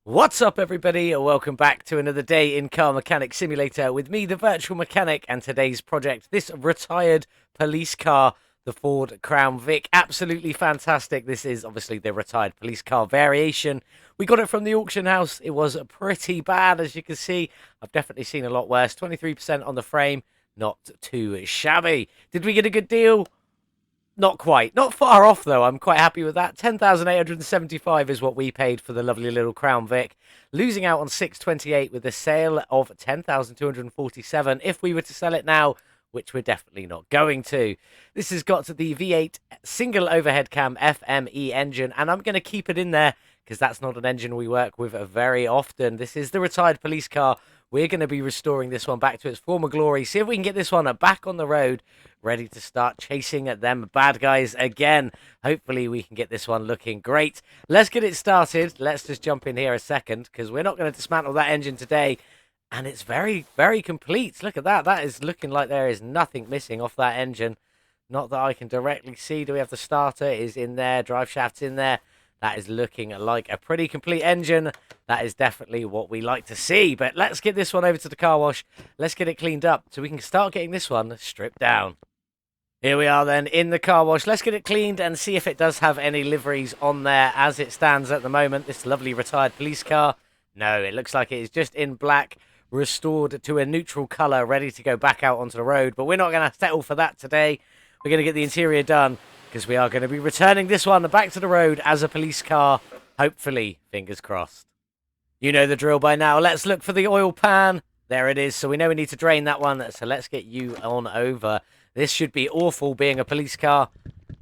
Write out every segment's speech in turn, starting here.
What's up, everybody, and welcome back to another day in Car Mechanic Simulator with me, the Virtual Mechanic, and today's project, this retired police car, the Ford Crown Vic. Absolutely fantastic. This is obviously the retired police car variation. We got it from the auction house. It was pretty bad, as you can see. I've definitely seen a lot worse. 23% on the frame, not too shabby. Did we get a good deal? Not quite. Not far off, though. I'm quite happy with that. 10,875 is what we paid for the lovely little Crown Vic. Losing out on 628 with a sale of 10,247 if we were to sell it now, which we're definitely not going to. This has got the V8 single overhead cam FME engine, and I'm going to keep it in there because that's not an engine we work with very often. This is the retired police car. We're going to be restoring this one back to its former glory. See if we can get this one back on the road, ready to start chasing at them bad guys again. Hopefully we can get this one looking great. Let's get it started. Let's just jump in here a second, because we're not going to dismantle that engine today. And it's very, very complete. Look at that. That is looking like there is nothing missing off that engine. Not that I can directly see. Do we have the starter? It is in there. Drive shaft's in there. That is looking like a pretty complete engine. That is definitely what we like to see. But let's get this one over to the car wash. Let's get it cleaned up so we can start getting this one stripped down. Here we are then in the car wash. Let's get it cleaned and see if it does have any liveries on there as it stands at the moment. This lovely retired police car. No, it looks like it is just in black, restored to a neutral colour, ready to go back out onto the road. But we're not going to settle for that today. We're going to get the interior done, because we are going to be returning this one back to the road as a police car. Hopefully, fingers crossed. You know the drill by now. Let's look for the oil pan. There it is. So we know we need to drain that one. So let's get you on over. This should be awful being a police car.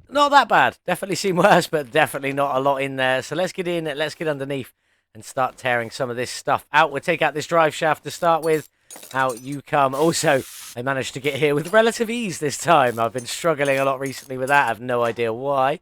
Not that bad. Definitely seen worse, but definitely not a lot in there. So let's get in. Let's get underneath and start tearing some of this stuff out. We'll take out this drive shaft to start with. Out you come. Also, I managed to get here with relative ease this time. I've been struggling a lot recently with that. I have no idea why.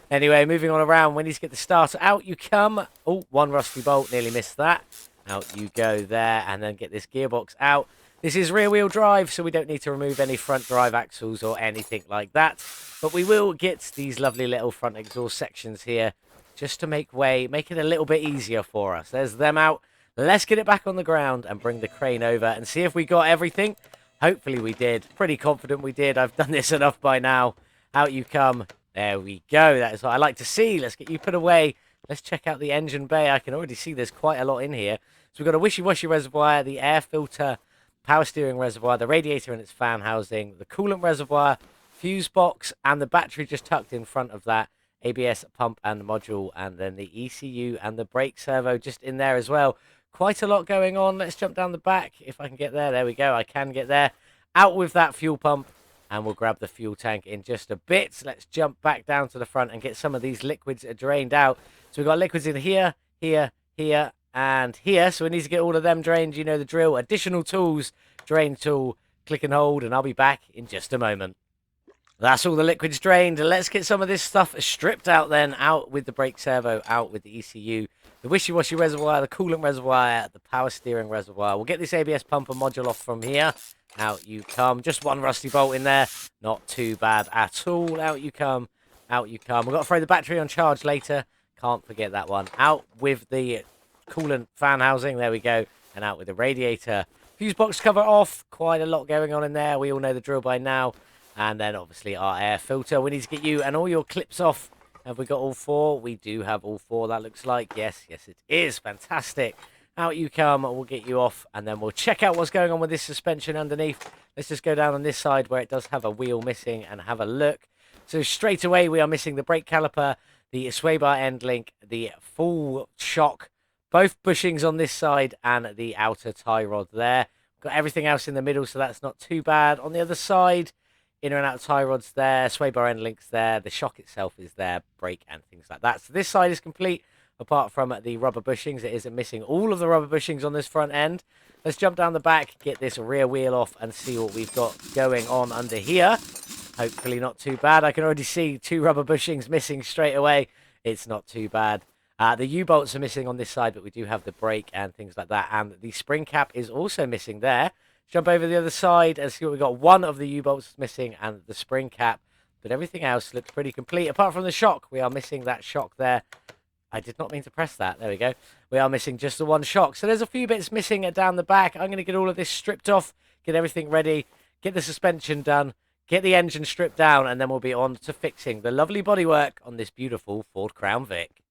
Anyway, moving on around. We need to get the starter. Out you come. Oh, one rusty bolt. Nearly missed that. Out you go there. And then get this gearbox out. This is rear-wheel drive, so we don't need to remove any front drive axles or anything like that. But we will get these lovely little front exhaust sections here just to make it a little bit easier for us. There's them out. Let's get it back on the ground and bring the crane over and see if we got everything. Hopefully we did. Pretty confident we did. I've done this enough by now. Out you come. There we go. That is what I like to see. Let's get you put away. Let's check out the engine bay. I can already see there's quite a lot in here. So we've got a wishy-washy reservoir, the air filter, power steering reservoir, the radiator and its fan housing, the coolant reservoir, fuse box, and the battery just tucked in front of that. ABS pump and module, and then the ECU and the brake servo just in there as well. Quite a lot going on. Let's jump down the back if I can get there. There we go. I can get there. Out with that fuel pump, and we'll grab the fuel tank in just a bit. Let's jump back down to the front and get some of these liquids drained out. So we've got liquids in here, here, here, and here. So we need to get all of them drained. You know the drill. Additional tools, drain tool, click and hold, and I'll be back in just a moment. That's all the liquids drained. Let's get some of this stuff stripped out then. Out with the brake servo, out with the ECU, the wishy-washy reservoir, the coolant reservoir, the power steering reservoir. We'll get this ABS pumper module off from here. Out you come. Just one rusty bolt in there. Not too bad at all. Out you come. Out you come. We've got to throw the battery on charge later. Can't forget that one. Out with the coolant fan housing. There we go. And out with the radiator. Fuse box cover off. Quite a lot going on in there. We all know the drill by now. And then obviously our air filter. We need to get you and all your clips off. Have we got all four? We do have all four, that looks like. Yes, yes it is. Fantastic. Out you come. We'll get you off. And then we'll check out what's going on with this suspension underneath. Let's just go down on this side where it does have a wheel missing and have a look. So straight away we are missing the brake caliper, the sway bar end link, the full shock, both bushings on this side, and the outer tie rod there. Got everything else in the middle, so that's not too bad. On the other side, inner and outer tie rods there, sway bar end links there, the shock itself is there, brake and things like that. So this side is complete, apart from the rubber bushings. It isn't missing all of the rubber bushings on this front end. Let's jump down the back, get this rear wheel off, and see what we've got going on under here. Hopefully not too bad. I can already see two rubber bushings missing straight away. It's not too bad. The U-bolts are missing on this side, but we do have the brake and things like that. And the spring cap is also missing there. Jump over the other side and see what we've got. One of the U-bolts missing and the spring cap. But everything else looks pretty complete. Apart from the shock, we are missing that shock there. I did not mean to press that. There we go. We are missing just the one shock. So there's a few bits missing down the back. I'm going to get all of this stripped off, get everything ready, get the suspension done, get the engine stripped down, and then we'll be on to fixing the lovely bodywork on this beautiful Ford Crown Vic.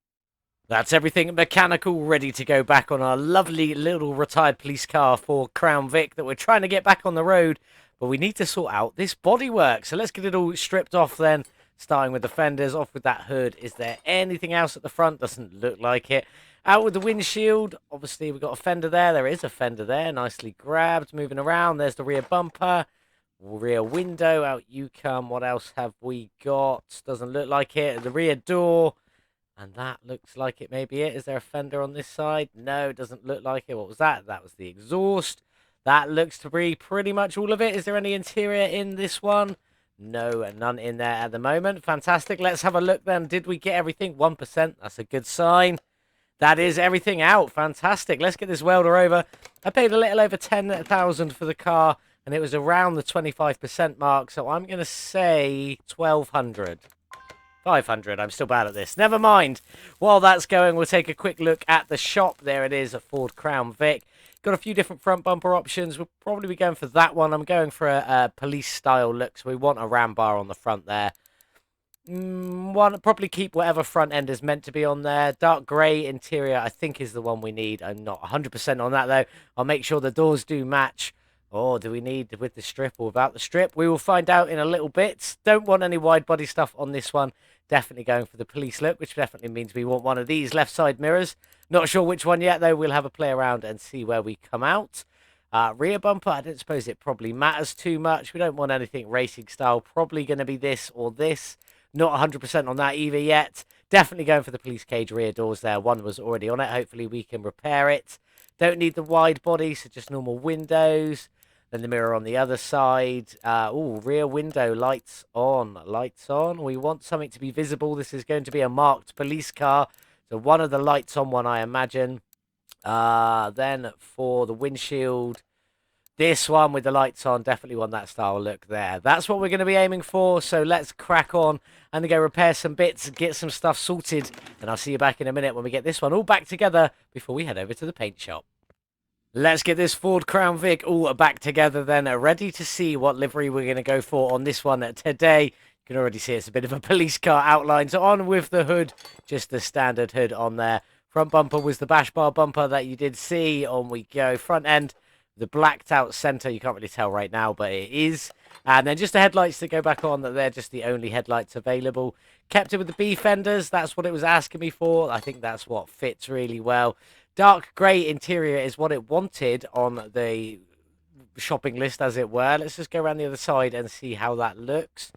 That's everything mechanical, ready to go back on our lovely little retired police car for Crown Vic that we're trying to get back on the road. But we need to sort out this bodywork. So let's get it all stripped off then, starting with the fenders, off with that hood. Is there anything else at the front? Doesn't look like it. Out with the windshield. Obviously, we've got a fender there. There is a fender there, nicely grabbed, moving around. There's the rear bumper. Rear window, out you come. What else have we got? Doesn't look like it. The rear door. And that looks like it may be it. Is there a fender on this side? No, it doesn't look like it. What was that? That was the exhaust. That looks to be pretty much all of it. Is there any interior in this one? No, none in there at the moment. Fantastic. Let's have a look then. Did we get everything? 1%. That's a good sign. That is everything out. Fantastic. Let's get this welder over. I paid a little over 10,000 for the car, and it was around the 25% mark. So I'm going to say 1,200. 500. I'm still bad at this. Never mind. While that's going, we'll take a quick look at the shop. There it is, a Ford Crown Vic. Got a few different front bumper options. We'll probably be going for that one. I'm going for a police-style look, so we want a ram bar on the front there. Probably keep whatever front end is meant to be on there. Dark grey interior, I think, is the one we need. I'm not 100% on that, though. I'll make sure the doors do match. Or do we need with the strip or without the strip? We will find out in a little bit. Don't want any wide body stuff on this one. Definitely going for the police look, which definitely means we want one of these left side mirrors. Not sure which one yet, though. We'll have a play around and see where we come out. Rear bumper, I don't suppose it probably matters too much. We don't want anything racing style. Probably going to be this or this. Not 100% on that either yet. Definitely going for the police cage rear doors there. One was already on it. Hopefully we can repair it. Don't need the wide body, so just normal windows. Then the mirror on the other side. Rear window, lights on. Lights on. We want something to be visible. This is going to be a marked police car. So one of the lights on one, I imagine. Then for the windshield, this one with the lights on. Definitely want that style look there. That's what we're going to be aiming for. So let's crack on and go repair some bits, get some stuff sorted. And I'll see you back in a minute when we get this one all back together before we head over to the paint shop. Let's get this Ford Crown Vic all back together then, ready to see what livery we're going to go for on this one today. You can already see it's a bit of a police car outline. So on with the hood, just the standard hood on there. Front bumper was the bash bar bumper that you did see. On we go. Front end, the blacked out centre. You can't really tell right now, but it is. And then just the headlights to go back on. That they're just the only headlights available. Kept it with the B fenders. That's what it was asking me for. I think that's what fits really well. Dark grey interior is what it wanted on the shopping list, as it were. Let's just go around the other side and see how that looks.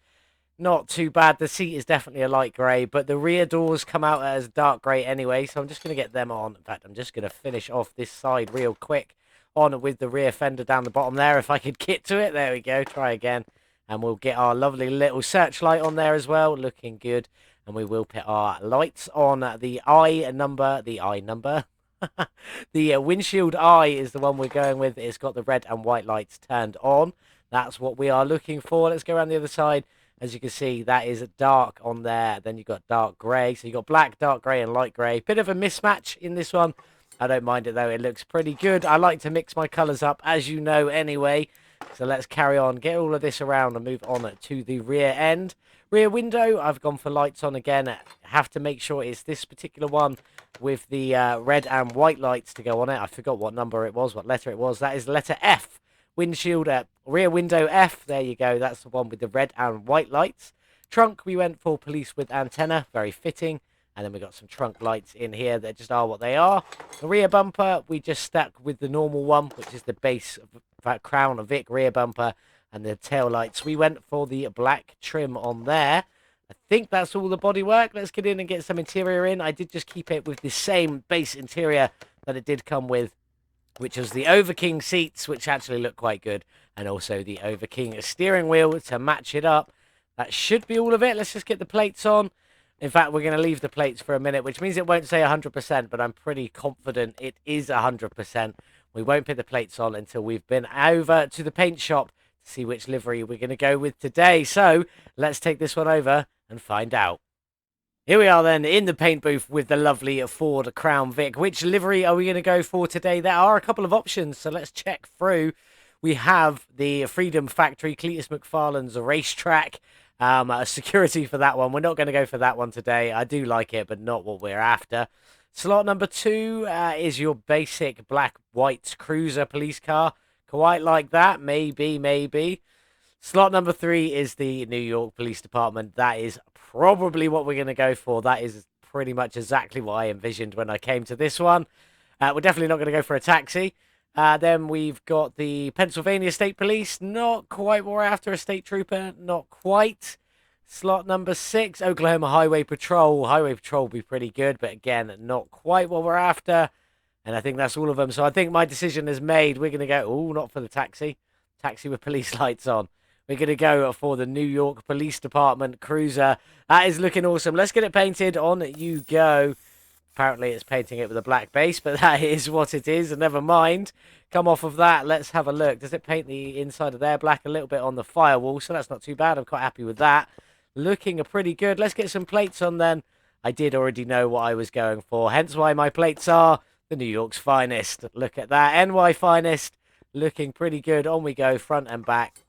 Not too bad. The seat is definitely a light grey, but the rear doors come out as dark grey anyway, so I'm just going to get them on. In fact, I'm just going to finish off this side real quick on with the rear fender down the bottom there. If I could get to it, there we go. Try again. And we'll get our lovely little searchlight on there as well. Looking good. And we will put our lights on the eye number. The windshield eye is the one we're going with. It's got the red and white lights turned on. That's what we are looking for. Let's go around the other side. As you can see, that is dark on there. Then you've got dark grey. So you've got black, dark grey, and light grey. Bit of a mismatch in this one. I don't mind it, though. It looks pretty good. I like to mix my colours up, as you know, anyway. So let's carry on. Get all of this around and move on to the rear end. Rear window, I've gone for lights on again. I have to make sure it's this particular one with the red and white lights to go on it. I forgot what number it was, what letter it was. That is letter F. Windshield, rear window F. There you go. That's the one with the red and white lights. Trunk, we went for police with antenna. Very fitting. And then we got some trunk lights in here that just are what they are. The rear bumper, we just stuck with the normal one, which is the base of that Crown Vic rear bumper. And the tail lights, we went for the black trim on there. I think that's all the bodywork. Let's get in and get some interior in. I did just keep it with the same base interior that it did come with, which was the Overking seats, which actually look quite good. And also the Overking steering wheel to match it up. That should be all of it. Let's just get the plates on. In fact, we're going to leave the plates for a minute, which means it won't say 100%, but I'm pretty confident it is 100%. We won't put the plates on until we've been over to the paint shop to see which livery we're going to go with today. So let's take this one over and find out. Here we are then in the paint booth with the lovely Ford Crown Vic. Which livery are we going to go for today? There are a couple of options, so let's check through. We have the Freedom Factory, Cletus McFarlane's racetrack. Security for that one. We're not going to go for that one today. I do like it, but not what we're after. Slot number 2 is your basic black-white cruiser police car. Quite like that. Maybe, maybe. Slot number 3 is the New York Police Department. That is probably what we're going to go for. That is pretty much exactly what I envisioned when I came to this one. We're definitely not going to go for a taxi. Then we've got the Pennsylvania State Police. Not quite what we're after. A state trooper. Not quite. Slot number 6, Oklahoma Highway Patrol. Highway Patrol will be pretty good, but again, not quite what we're after. And I think that's all of them. So I think my decision is made. We're going to go, oh, not for the taxi. Taxi with police lights on. We're going to go for the New York Police Department cruiser. That is looking awesome. Let's get it painted. On you go. Apparently it's painting it with a black base, but that is what it is. And never mind. Come off of that. Let's have a look. Does it paint the inside of there black a little bit on the firewall? So that's not too bad. I'm quite happy with that. Looking pretty good. Let's get some plates on then. I did already know what I was going for. Hence why my plates are the New York's finest. Look at that. NY finest. Looking pretty good. On we go. Front and back.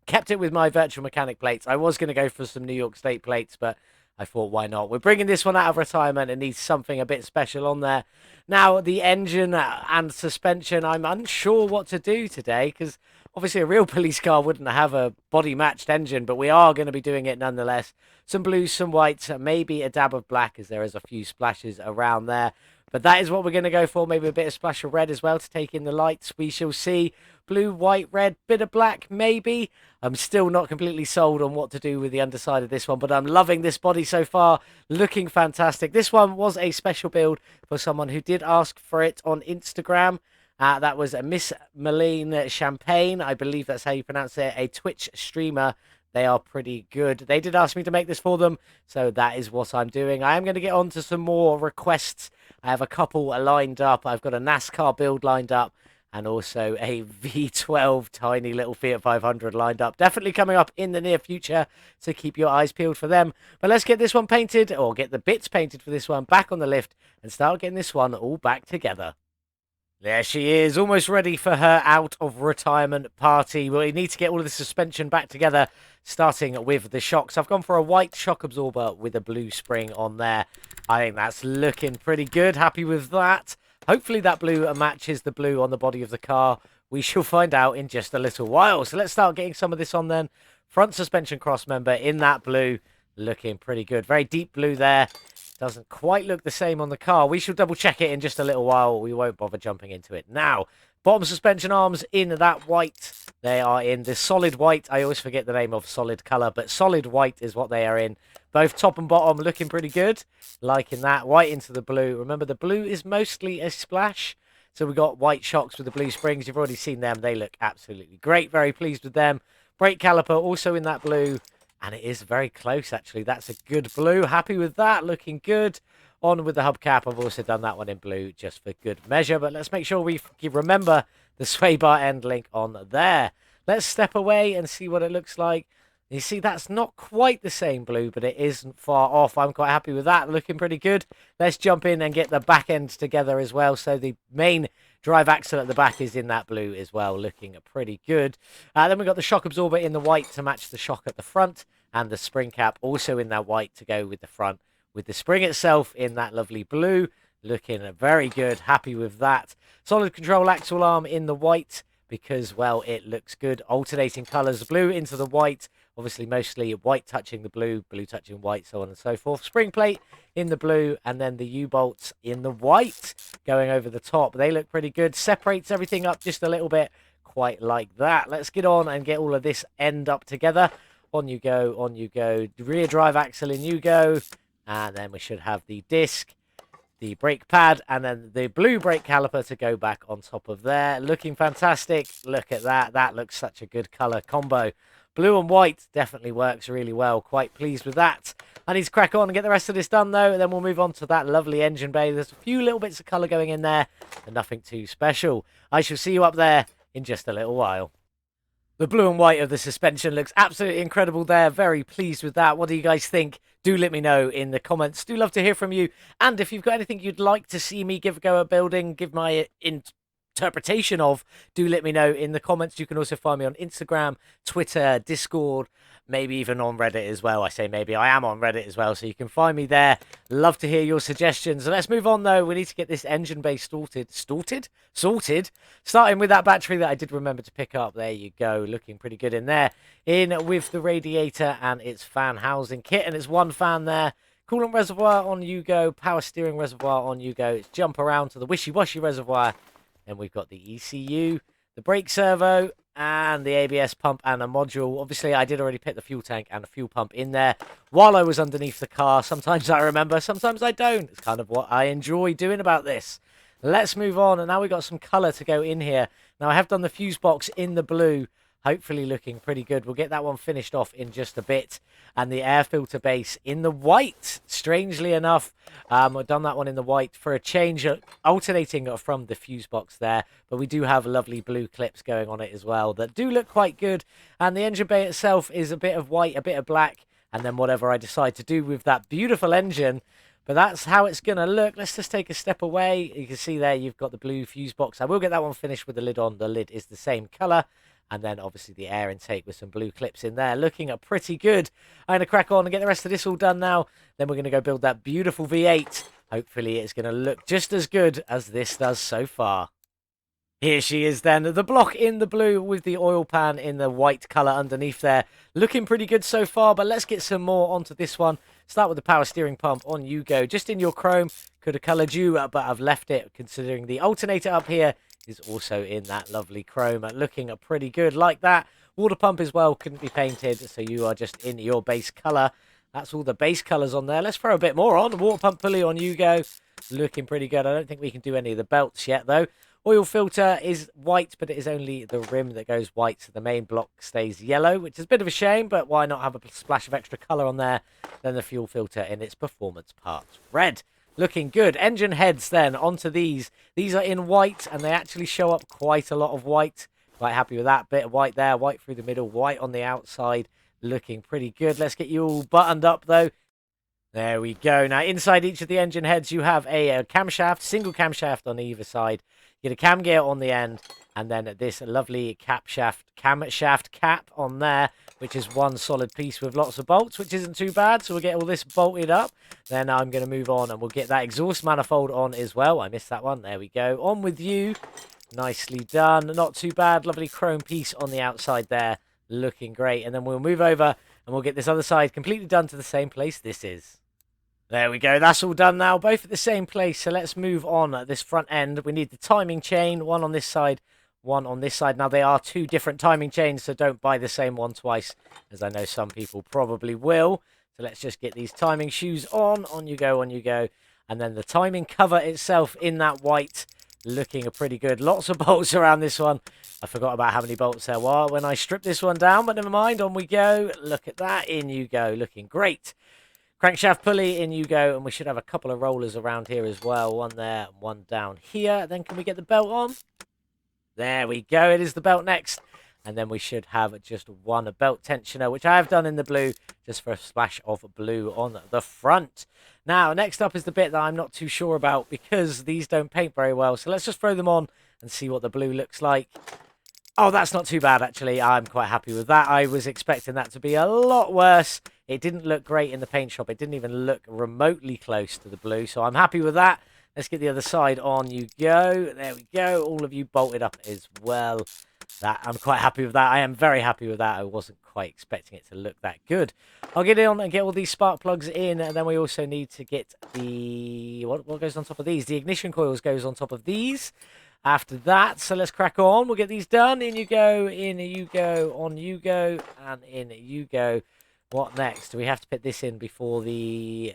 Kept it with my virtual mechanic plates. I was going to go for some New York State plates, but I thought, why not? We're bringing this one out of retirement. It needs something a bit special on there. Now, the engine and suspension, I'm unsure what to do today, because obviously a real police car wouldn't have a body-matched engine, but we are going to be doing it nonetheless. Some blues, some whites, maybe a dab of black, as there is a few splashes around there. But that is what we're going to go for. Maybe a bit of splash of red as well to take in the lights. We shall see. Blue, white, red, bit of black, maybe. I'm still not completely sold on what to do with the underside of this one, but I'm loving this body so far. Looking fantastic. This one was a special build for someone who did ask for it on Instagram. That was a Miss Malene Champagne. I believe that's how you pronounce it. A Twitch streamer. They are pretty good. They did ask me to make this for them, so that is what I'm doing. I am going to get on to some more requests. I have a couple lined up. I've got a NASCAR build lined up and also a V12 tiny little Fiat 500 lined up. Definitely coming up in the near future, so keep your eyes peeled for them. But let's get this one painted, or get the bits painted for this one, back on the lift and start getting this one all back together. There she is, almost ready for her out of retirement party. We need to get all of the suspension back together, starting with the shocks. I've gone for a white shock absorber with a blue spring on there. I think that's looking pretty good. Happy with that. Hopefully that blue matches the blue on the body of the car. We shall find out in just a little while. So let's start getting some of this on then. Front suspension cross member in that blue. Looking pretty good. Very deep blue there. Doesn't quite look the same on the car. We shall double check it in just a little while. We won't bother jumping into it now. Bottom suspension arms in that white. They are in the solid white. I always forget the name of solid colour, but solid white is what they are in. Both top and bottom looking pretty good. Liking that. White into the blue. Remember, the blue is mostly a splash. So we've got white shocks with the blue springs. You've already seen them. They look absolutely great. Very pleased with them. Brake caliper also in that blue. And it is very close, actually. That's a good blue. Happy with that. Looking good. On with the hubcap. I've also done that one in blue just for good measure. But let's make sure we remember the sway bar end link on there. Let's step away and see what it looks like. You see, that's not quite the same blue, but it isn't far off. I'm quite happy with that. Looking pretty good. Let's jump in and get the back end together as well. So the main drive axle at the back is in that blue as well. Looking pretty good. Then we've got the shock absorber in the white to match the shock at the front. And the spring cap also in that white to go with the front. With the spring itself in that lovely blue. Looking very good. Happy with that. Solid control axle arm in the white. Because, well, it looks good. Alternating colours. Blue into the white. Obviously, mostly white touching the blue. Blue touching white. So on and so forth. Spring plate in the blue. And then the U-bolts in the white. Going over the top. They look pretty good. Separates everything up just a little bit. Quite like that. Let's get on and get all of this end up together. On you go, on you go. Rear drive axle in you go. And then we should have the disc, the brake pad, and then the blue brake caliper to go back on top of there. Looking fantastic. Look at that. That looks such a good colour combo. Blue and white definitely works really well. Quite pleased with that. I need to crack on and get the rest of this done, though. And then we'll move on to that lovely engine bay. There's a few little bits of colour going in there, and nothing too special. I shall see you up there in just a little while. The blue and white of the suspension looks absolutely incredible there. Very pleased with that. What do you guys think? Do let me know in the comments. Do love to hear from you. And if you've got anything you'd like to see me give a go at building, give my interpretation of, do let me know in the comments. You can also find me on Instagram, Twitter, Discord, maybe even on Reddit as well. I say maybe, I am on Reddit as well, so you can find me there. Love to hear your suggestions. Let's move on though. We need to get this engine bay sorted. Starting with that battery that I did remember to pick up. There you go, looking pretty good in there. In with the radiator and its fan housing kit, and it's one fan there. Coolant reservoir, on you go. Power steering reservoir, on you go. Let's jump around to the wishy-washy reservoir. Then we've got the ECU, the brake servo, and the ABS pump and a module. Obviously, I did already put the fuel tank and the fuel pump in there while I was underneath the car. Sometimes I remember, sometimes I don't. It's kind of what I enjoy doing about this. Let's move on, and now we've got some colour to go in here. Now, I have done the fuse box in the blue, hopefully looking pretty good. We'll get that one finished off in just a bit. And the air filter base in the white, strangely enough. I've done that one in the white for a change, alternating from the fuse box there. But we do have lovely blue clips going on it as well that do look quite good. And the engine bay itself is a bit of white, a bit of black. And then whatever I decide to do with that beautiful engine. But that's how it's going to look. Let's just take a step away. You can see there you've got the blue fuse box. I will get that one finished with the lid on. The lid is the same colour. And then obviously the air intake with some blue clips in there. Looking pretty good. I'm going to crack on and get the rest of this all done now. Then we're going to go build that beautiful V8. Hopefully it's going to look just as good as this does so far. Here she is then, the block in the blue with the oil pan in the white colour underneath there. Looking pretty good so far, but let's get some more onto this one. Start with the power steering pump, on you go. Just in your chrome, could have coloured you, but I've left it considering the alternator up here is also in that lovely chrome. Looking pretty good like that. Water pump as well, couldn't be painted, so you are just in your base colour. That's all the base colours on there. Let's throw a bit more on. Water pump pulley, on you go. Looking pretty good. I don't think we can do any of the belts yet, though. Oil filter is white, but it is only the rim that goes white, so the main block stays yellow, which is a bit of a shame, but why not have a splash of extra colour on there? Then the fuel filter in its performance parts. Red, looking good. Engine heads then, onto these. These are in white, and they actually show up quite a lot of white. Quite happy with that. Bit of white there, white through the middle, white on the outside. Looking pretty good. Let's get you all buttoned up, though. There we go. Now, inside each of the engine heads, you have a camshaft, single camshaft on either side. You get a cam gear on the end, and then this lovely camshaft cap on there, which is one solid piece with lots of bolts, which isn't too bad. So we'll get all this bolted up. Then I'm going to move on, and we'll get that exhaust manifold on as well. I missed that one. There we go. On with you. Nicely done. Not too bad. Lovely chrome piece on the outside there. Looking great. And then we'll move over, and we'll get this other side completely done to the same place this is. There we go. That's all done now, both at the same place. So let's move on at this front end. We need the timing chain, one on this side, one on this side. Now, they are two different timing chains, so don't buy the same one twice, as I know some people probably will. So let's just get these timing shoes on. On you go, on you go. And then the timing cover itself in that white, looking pretty good. Lots of bolts around this one. I forgot about how many bolts there were when I stripped this one down, but never mind. On we go. Look at that. In you go. Looking great. Crankshaft pulley, in you go, and we should have a couple of rollers around here as well. One there, one down here. Then can we get the belt on? There we go. It is the belt next. And then we should have just one belt tensioner, which I have done in the blue, just for a splash of blue on the front. Now, next up is the bit that I'm not too sure about because these don't paint very well. So let's just throw them on and see what the blue looks like. Oh, that's not too bad, actually. I'm quite happy with that. I was expecting that to be a lot worse. It didn't look great in the paint shop. It didn't even look remotely close to the blue, so I'm happy with that. Let's get the other side on. You go. There we go. All of you bolted up as well. I'm quite happy with that. I am very happy with that. I wasn't quite expecting it to look that good. I'll get on and get all these spark plugs in, and then we also need to get the... What goes on top of these? The ignition coils goes on top of these. After that, so let's crack on. We'll get these done. In you go, in you go, on you go, and in you go. What next? Do we have to put this in before the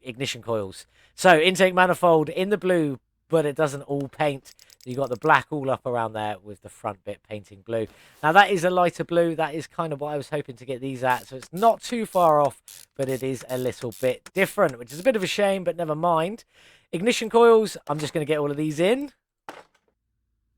ignition coils? So, intake manifold in the blue, but it doesn't all paint. You got the black all up around there with the front bit painting blue. Now, that is a lighter blue. That is kind of what I was hoping to get these at. So, it's not too far off, but it is a little bit different, which is a bit of a shame, but never mind. Ignition coils, I'm just going to get all of these in.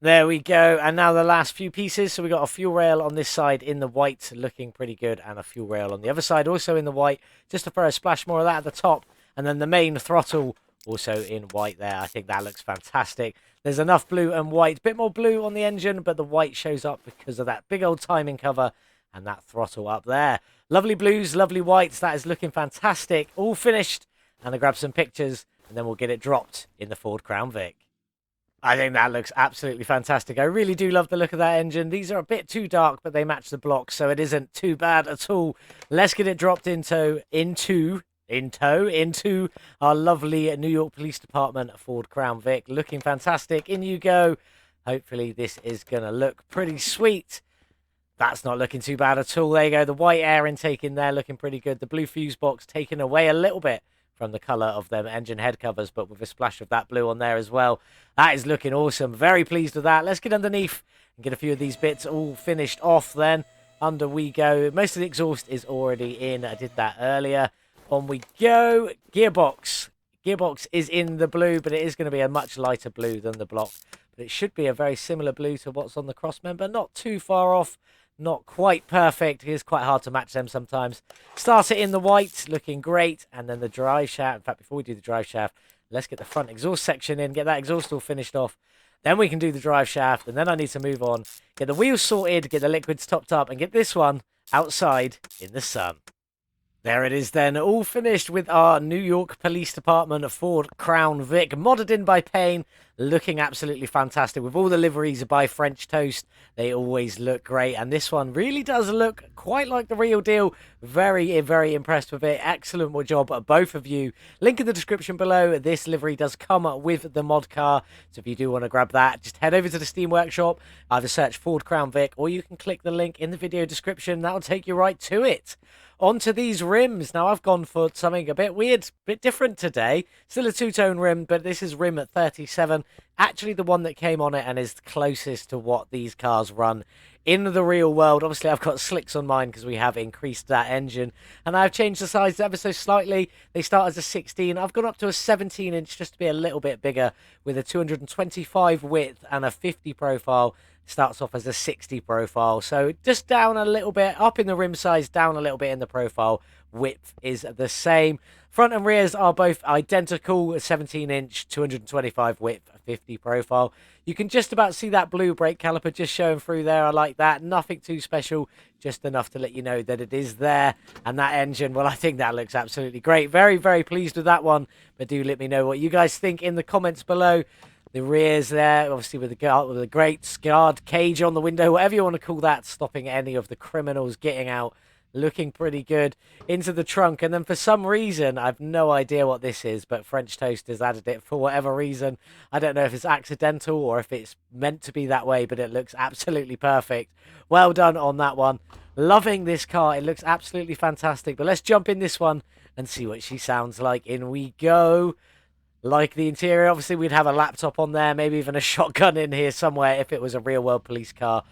There we go. And now the last few pieces. So we got a fuel rail on this side in the white, looking pretty good, and a fuel rail on the other side also in the white, just to throw a splash more of that at the top. And then the main throttle also in white there. I think that looks fantastic. There's enough blue and white, bit more blue on the engine, but the white shows up because of that big old timing cover and that throttle up there. Lovely blues, lovely whites. That is looking fantastic. All finished. And I'll grab some pictures and then we'll get it dropped in the Ford Crown Vic. I think that looks absolutely fantastic. I really do love the look of that engine. These are a bit too dark, but they match the block, so it isn't too bad at all. Let's get it dropped into our lovely New York Police Department Ford Crown Vic. Looking fantastic. In you go. Hopefully this is going to look pretty sweet. That's not looking too bad at all. There you go. The white air intake in there looking pretty good. The blue fuse box taken away a little bit from the colour of them engine head covers, but with a splash of that blue on there as well. That is looking awesome. Very pleased with that. Let's get underneath and get a few of these bits all finished off then. Under we go. Most of the exhaust is already in. I did that earlier. On we go. Gearbox. Gearbox is in the blue, but it is going to be a much lighter blue than the block. But it should be a very similar blue to what's on the crossmember. Not too far off. Not quite perfect. It is quite hard to match them sometimes. Start it in the white, looking great. And then the drive shaft. In fact, before we do the drive shaft, let's get the front exhaust section in, get that exhaust all finished off. Then we can do the drive shaft, and then I need to move on, get the wheels sorted, get the liquids topped up, and get this one outside in the sun. There it is then, all finished with our New York Police Department Ford Crown Vic, modded in by Payne, looking absolutely fantastic. With all the liveries by French Toast, they always look great, and this one really does look quite like the real deal. Very, very impressed with it. Excellent job, both of you. Link in the description below. This livery does come with the mod car, so if you do want to grab that, just head over to the Steam Workshop, either search Ford Crown Vic, or you can click the link in the video description. That'll take you right to it. Onto these rims. Now, I've gone for something a bit weird, a bit different today. Still a two-tone rim, but this is rim at 37. Actually, the one that came on it and is closest to what these cars run in the real world. Obviously, I've got slicks on mine because we have increased that engine. And I've changed the size ever so slightly. They start as a 16. I've gone up to a 17-inch just to be a little bit bigger with a 225 width and a 50 profile. Starts off as a 60 profile, so just down a little bit, up in the rim size, down a little bit in the profile. Width is the same. Front and rears are both identical, 17-inch, 225 width, 50 profile. You can just about see that blue brake caliper just showing through there. I like that. Nothing too special, just enough to let you know that it is there. And that engine, well, I think that looks absolutely great. Very, very pleased with that one, but do let me know what you guys think in the comments below. The rears there, obviously with the great scarred cage on the window, whatever you want to call that, stopping any of the criminals getting out. Looking pretty good. Into the trunk, and then for some reason, I've no idea what this is, but French Toast has added it for whatever reason. I don't know if it's accidental or if it's meant to be that way, but it looks absolutely perfect. Well done on that one. Loving this car. It looks absolutely fantastic, but let's jump in this one and see what she sounds like. In we go. Like the interior, obviously we'd have a laptop on there, maybe even a shotgun in here somewhere if it was a real world police car.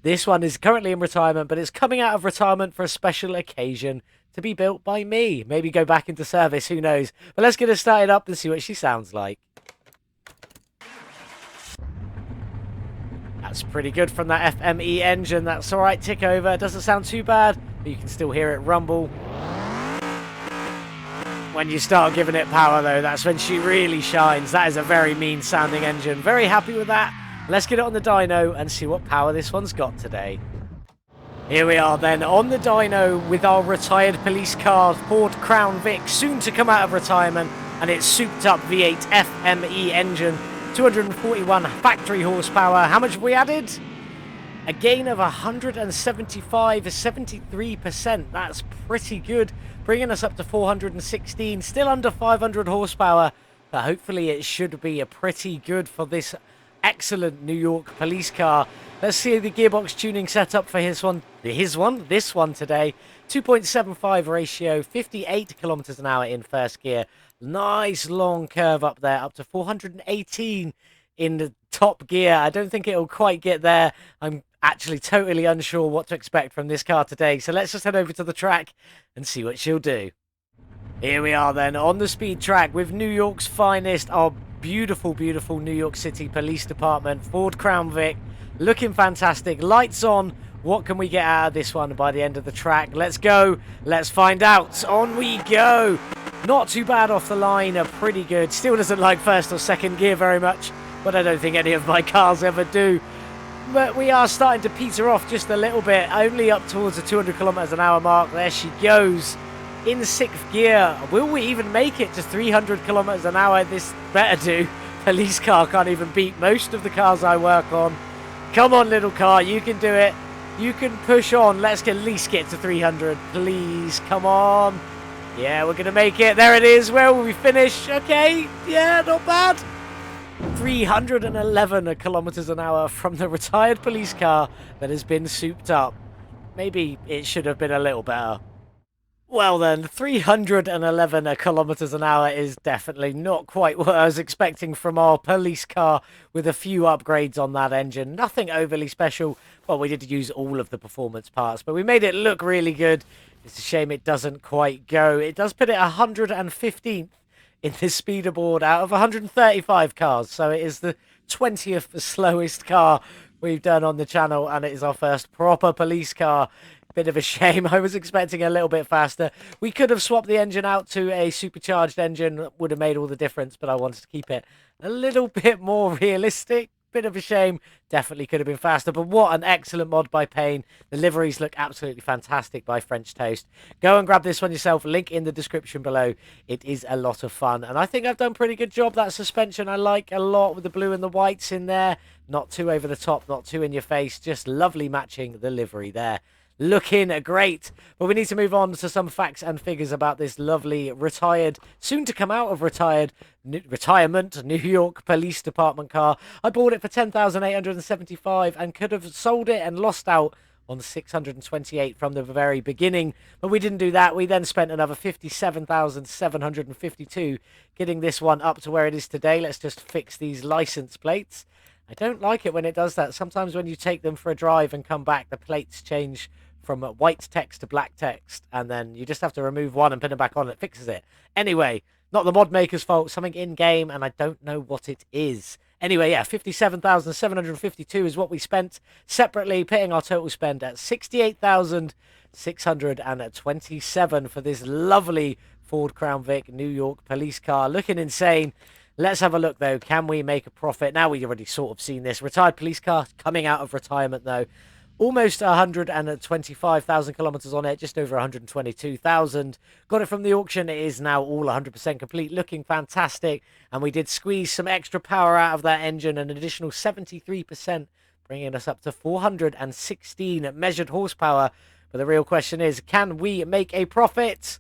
This one is currently in retirement, but it's coming out of retirement for a special occasion to be built by me. Maybe go back into service, who knows. But let's get her started up and see what she sounds like. That's pretty good from that FME engine. That's all right, tick over. Doesn't sound too bad, but you can still hear it rumble. When you start giving it power, though, that's when she really shines. That is a very mean sounding engine. Very happy with that. Let's get it on the dyno and see what power this one's got today. Here we are then on the dyno with our retired police car, Ford Crown Vic, soon to come out of retirement, and its souped up V8 FME engine, 241 factory horsepower. How much have we added? A gain of 175, 73%. That's pretty good, bringing us up to 416, still under 500 horsepower, but hopefully it should be a pretty good for this excellent New York police car. Let's see the gearbox tuning setup for this one today. 2.75 ratio, 58 kilometers an hour in first gear. Nice long curve up there, up to 418 in the top gear. I don't think it'll quite get there. I'm actually totally unsure what to expect from this car today, so let's just head over to the track and see what she'll do. Here we are then on the speed track with New York's finest, our beautiful, beautiful New York City Police Department Ford Crown Vic, looking fantastic. Lights on. What can we get out of this one by the end of the track? Let's go. Let's find out. On we go. Not too bad off the line. Pretty good. Still doesn't like first or second gear very much, but I don't think any of my cars ever do. But we are starting to peter off just a little bit. Only up towards the 200 kilometers an hour mark. There she goes. In 6th gear. Will we even make it to 300 kilometers an hour? This better do. Police car can't even beat most of the cars I work on. Come on, little car. You can do it. You can push on. Let's at least get to 300. Please. Come on. Yeah, we're going to make it. There it is. Where will we finish? Okay. Yeah, not bad. 311 kilometers an hour from the retired police car that has been souped up. Maybe it should have been a little better. Well then, 311 kilometers an hour is definitely not quite what I was expecting from our police car, with a few upgrades on that engine. Nothing overly special. Well, we did use all of the performance parts, but we made it look really good. It's a shame it doesn't quite go. It does put it 115th in this speederboard out of 135 cars, so it is the 20th slowest car we've done on the channel, and it is our first proper police car. Bit of a shame. I was expecting a little bit faster. We could have swapped the engine out to a supercharged engine. Would have made all the difference, but I wanted to keep it a little bit more realistic. Bit of a shame. Definitely could have been faster, but what an excellent mod by Payne. The liveries look absolutely fantastic by French Toast. Go and grab this one yourself. Link in the description below. It is a lot of fun, and I think I've done a pretty good job. That suspension I like a lot, with the blue and the whites in there. Not too over the top, not too in your face. Just lovely matching the livery there. Looking great. But we need to move on to some facts and figures about this lovely retired, soon to come out of retirement New York Police Department car. I bought it for $10,875 and could have sold it and lost out on 628 from the very beginning, but we didn't do that. We then spent another 57,752 getting this one up to where it is today. Let's just fix these license plates. I don't like it when it does that. Sometimes when you take them for a drive and come back, the plates change from white text to black text, and then you just have to remove one and put it back on. It fixes it. Anyway, not the mod maker's fault. Something in-game, and I don't know what it is. Anyway, yeah, 57,752 is what we spent separately, putting our total spend at 68,627 for this lovely Ford Crown Vic New York police car. Looking insane. Let's have a look, though. Can we make a profit? Now, we've already sort of seen this. Retired police car coming out of retirement, though. Almost 125,000 kilometers on it, just over 122,000. Got it from the auction. It is now all 100% complete, looking fantastic. And we did squeeze some extra power out of that engine, an additional 73%, bringing us up to 416 measured horsepower. But the real question is, can we make a profit?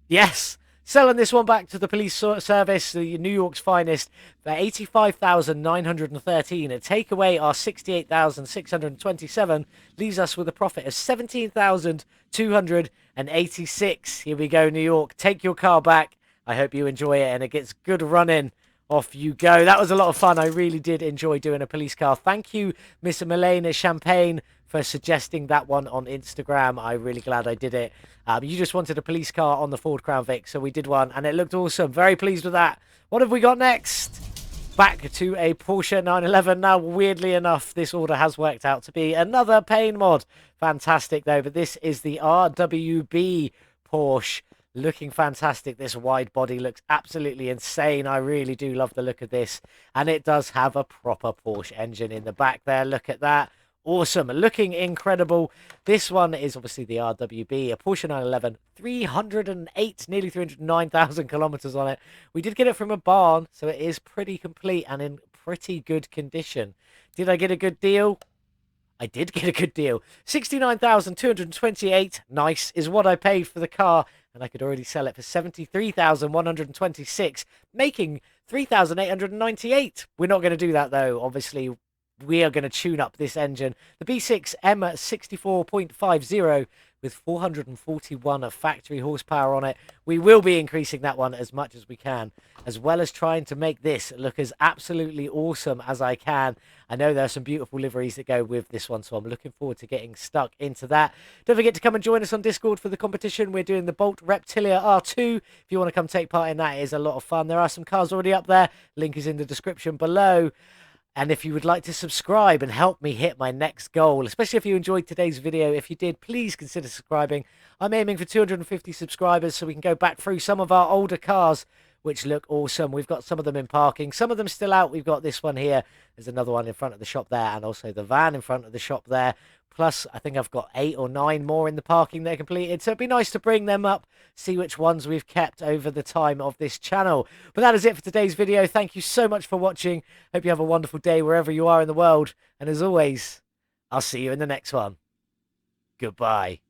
Yes. Selling this one back to the police service, the New York's finest, for $85,913. Take away our $68,627, leaves us with a profit of $17,286. Here we go, New York. Take your car back. I hope you enjoy it, and it gets good running. Off you go. That was a lot of fun. I really did enjoy doing a police car. Thank you, Miss Milena Champagne, for suggesting that one on Instagram. I'm really glad I did it. You just wanted a police car on the Ford Crown Vic, so we did one, and it looked awesome. Very pleased with that. What have we got next? Back to a Porsche 911. Now, weirdly enough, this order has worked out to be another Payne mod. Fantastic, though, but this is the RWB Porsche. Looking fantastic. This wide body looks absolutely insane. I really do love the look of this, and it does have a proper Porsche engine in the back there. Look at that. Awesome. Looking incredible. This one is obviously the RWB, a Porsche 911, 308, nearly 309,000 kilometers on it. We did get it from a barn, so it is pretty complete and in pretty good condition. Did I get a good deal? I did get a good deal. 69,228, nice, is what I paid for the car, and I could already sell it for 73,126, making 3,898. We're not going to do that, though. Obviously, we are going to tune up this engine. The B6 M64.50 with 441 of factory horsepower on it. We will be increasing that one as much as we can, as well as trying to make this look as absolutely awesome as I can. I know there are some beautiful liveries that go with this one, so I'm looking forward to getting stuck into that. Don't forget to come and join us on Discord for the competition. We're doing the Bolt Reptilia R2. If you want to come take part in that, it is a lot of fun. There are some cars already up there. Link is in the description below. And if you would like to subscribe and help me hit my next goal, especially if you enjoyed today's video, if you did, please consider subscribing. I'm aiming for 250 subscribers so we can go back through some of our older cars, which look awesome. We've got some of them in parking, some of them still out. We've got this one here. There's another one in front of the shop there, and also the van in front of the shop there. Plus, I think I've got 8 or 9 more in the parking that are completed. So it'd be nice to bring them up, see which ones we've kept over the time of this channel. But that is it for today's video. Thank you so much for watching. Hope you have a wonderful day wherever you are in the world. And as always, I'll see you in the next one. Goodbye.